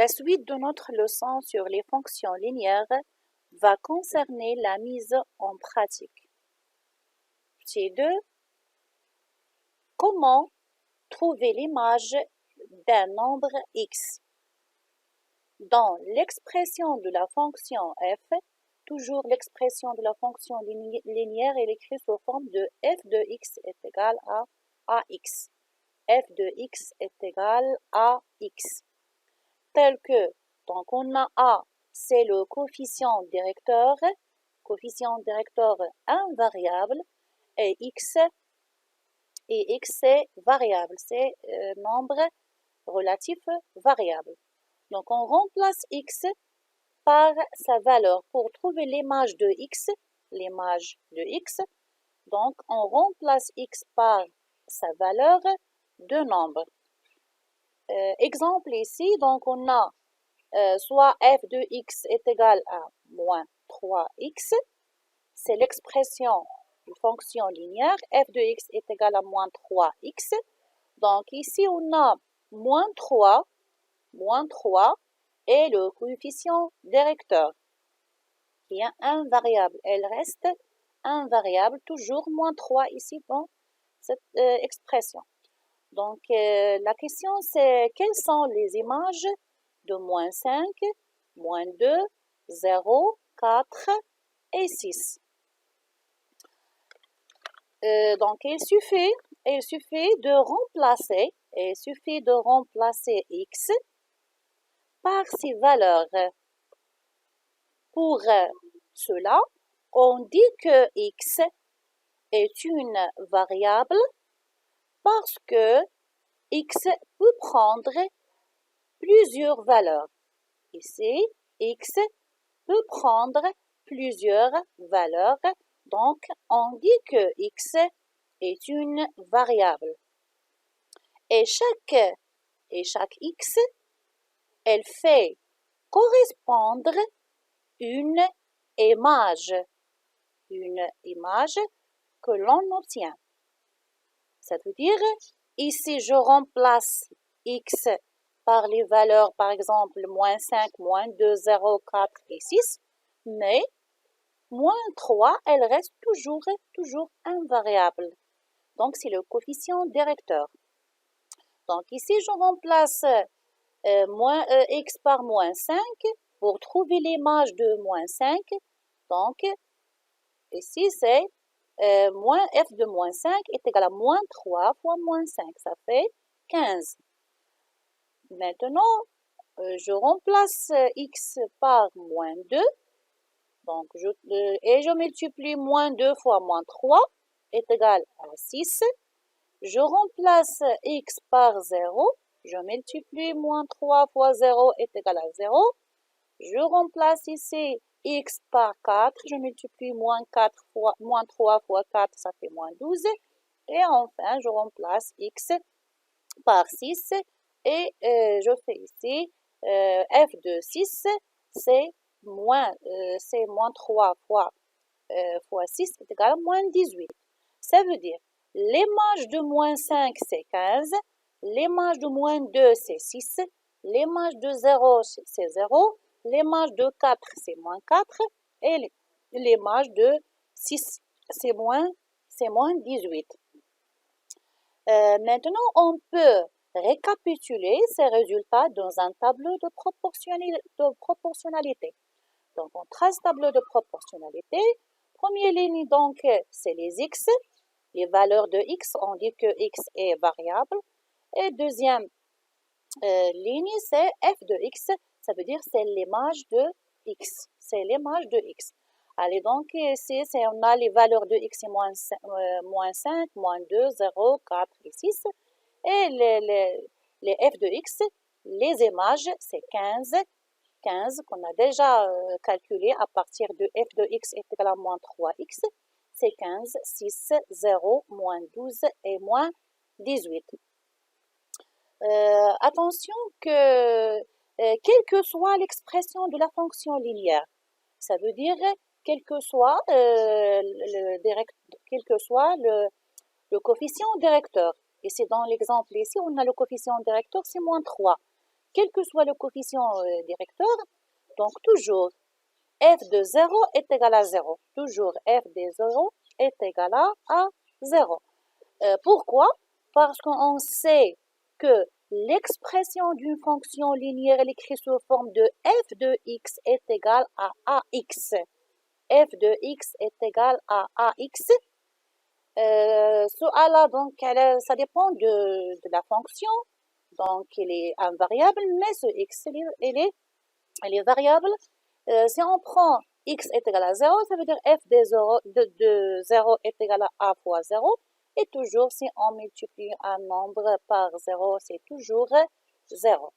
La suite de notre leçon sur les fonctions linéaires va concerner la mise en pratique. Petit 2. Comment trouver l'image d'un nombre x? Dans l'expression de la fonction f, toujours l'expression de la fonction linéaire est écrite sous forme de f de x est égal à ax. F de x est égal à x. Tel que, donc on a a, c'est le coefficient directeur invariable, et x c'est variable, c'est nombre relatif variable. Donc on remplace x par sa valeur pour trouver l'image de x, donc on remplace x par sa valeur de nombre. Exemple ici, donc on a soit f de x est égal à moins 3x, c'est l'expression de fonction linéaire, f de x est égal à moins 3x. Donc ici on a moins 3 et le coefficient directeur qui est invariable. Elle reste invariable, toujours moins 3 ici dans cette expression. Donc la question c'est quelles sont les images de moins 5, moins 2, 0, 4 et 6. Donc il suffit de remplacer x par ces valeurs. Pour cela, on dit que x est une variable parce que x peut prendre plusieurs valeurs. Ici, x peut prendre plusieurs valeurs, donc on dit que x est une variable. Et chaque x, elle fait correspondre une image que l'on obtient. Ça veut dire, ici je remplace x par les valeurs, par exemple, moins 5, moins 2, 0, 4 et 6, mais moins 3, elle reste toujours invariable. Donc, c'est le coefficient directeur. Donc, ici, je remplace x par moins 5 pour trouver l'image de moins 5. Donc, ici, c'est moins f de moins 5 est égal à moins 3 fois moins 5. Ça fait 15. Maintenant, je remplace x par moins 2. Donc, je multiplie moins 2 fois moins 3 est égal à 6. Je remplace x par 0. Je multiplie moins 3 fois 0 est égal à 0. Je remplace ici x par 4. Je multiplie moins 3 fois 4, ça fait moins 12. Et enfin, je remplace x par 6. Et je fais ici f de 6, c'est moins 3 fois 6 est égal à moins 18. Ça veut dire, l'image de moins 5, c'est 15. L'image de moins 2, c'est 6. L'image de 0, c'est 0. L'image de 4, c'est moins 4. Et l'image de 6, c'est moins 18. Maintenant, on peut récapituler ces résultats dans un tableau de proportionnalité. Donc, on trace tableau de proportionnalité. Première ligne, donc, c'est les x. Les valeurs de x, on dit que x est variable. Et deuxième ligne, c'est f de x. Ça veut dire c'est l'image de x. C'est l'image de x. Allez, donc, ici, on a les valeurs de x et moins 5, moins 2, 0, 4 et 6. Et les f de x, les images, c'est 15 qu'on a déjà calculé à partir de f de x est égal à moins 3x. C'est 15, 6, 0, moins 12 et moins 18. Attention que quelle que soit l'expression de la fonction linéaire, ça veut dire quel que soit le coefficient directeur. Et c'est dans l'exemple ici, on a le coefficient directeur, c'est moins 3. quel que soit le coefficient directeur, donc toujours f de 0 est égal à 0. Toujours f de 0 est égal à 0. Pourquoi? Parce qu'on sait que l'expression d'une fonction linéaire est écrite sous forme de f de x est égal à ax. f de x est égal à ax. Donc, ça dépend de la fonction. Donc, il est invariable, mais ce x, il est variable. Si on prend x est égal à 0, ça veut dire f de 0 est égal à a fois 0. Et toujours, si on multiplie un nombre par 0, c'est toujours 0.